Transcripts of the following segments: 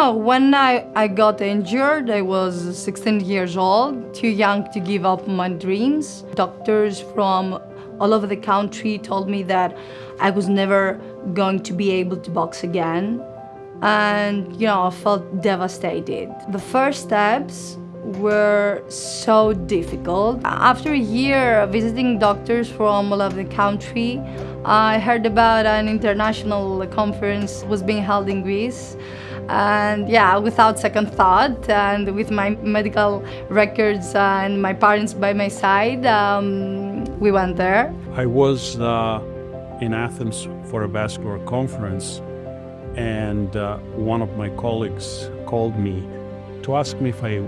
when I got injured, I was 16 years old, too young to give up my dreams. Doctors from all over the country told me that I was never going to be able to box again. And, I felt devastated. The first steps were so difficult. After a year visiting doctors from all over the country, I heard about an international conference was being held in Greece. And without second thought, and with my medical records and my parents by my side, we went there. I was in Athens for a vascular conference, and one of my colleagues called me to ask me if I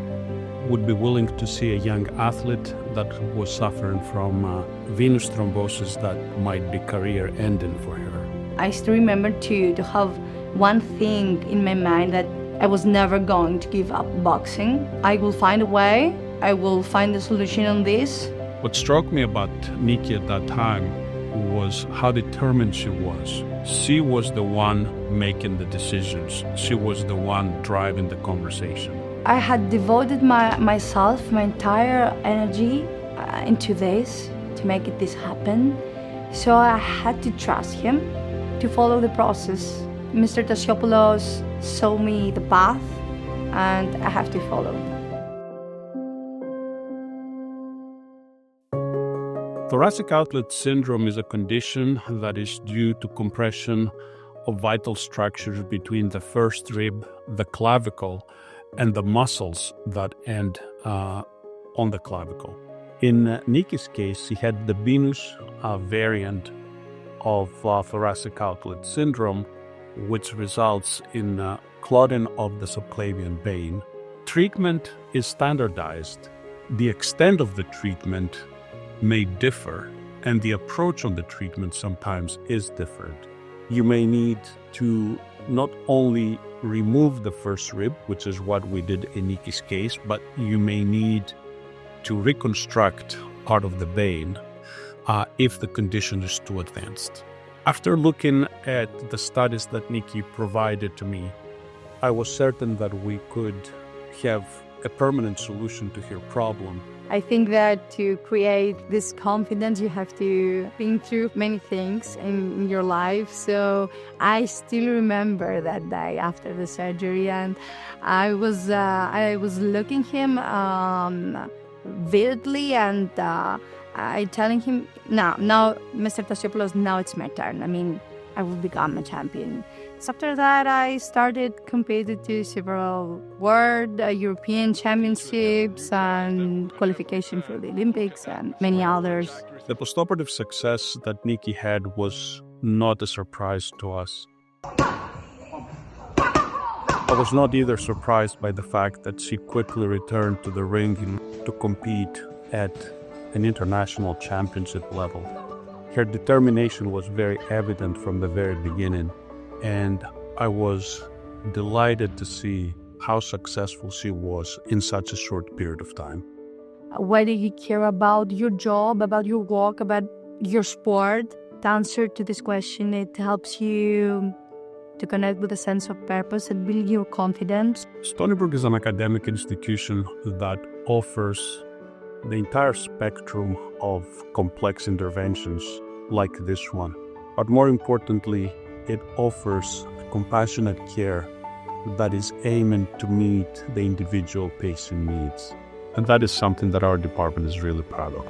would be willing to see a young athlete that was suffering from venous thrombosis that might be career-ending for her. I still remember to have one thing in my mind, that I was never going to give up boxing. I will find a way. I will find a solution on this. What struck me about Nikki at that time was how determined she was. She was the one making the decisions. She was the one driving the conversation. I had devoted myself, my entire energy into this, to make this happen. So I had to trust him, to follow the process. Mr. Tasiopoulos showed me the path, and I have to follow. Thoracic outlet syndrome is a condition that is due to compression of vital structures between the first rib, the clavicle, and the muscles that end on the clavicle. In Nikki's case, he had the venous variant of thoracic outlet syndrome, which results in clotting of the subclavian vein. Treatment is standardized. The extent of the treatment may differ, and the approach on the treatment sometimes is different. You may need to not only remove the first rib, which is what we did in Nikki's case, but you may need to reconstruct part of the vein if the condition is too advanced. After looking at the studies that Nikki provided to me, I was certain that we could have a permanent solution to her problem. I think that to create this confidence, you have to think through many things in your life. So I still remember that day after the surgery, and I was looking him vividly, and I telling him, now, Mr. Tasiopoulos, now it's my turn. I will become a champion. So after that, I started competing to several world, European championships, and qualification for the Olympics, and many others. The postoperative success that Nikki had was not a surprise to us. I was not either surprised by the fact that she quickly returned to the ring to compete at an international championship level. Her determination was very evident from the very beginning, and I was delighted to see how successful she was in such a short period of time. Whether you care about your job, about your work, about your sport, the answer to this question, it helps you to connect with a sense of purpose and build your confidence. Stony Brook is an academic institution that offers the entire spectrum of complex interventions like this one. But more importantly, it offers compassionate care that is aiming to meet the individual patient needs. And that is something that our department is really proud of.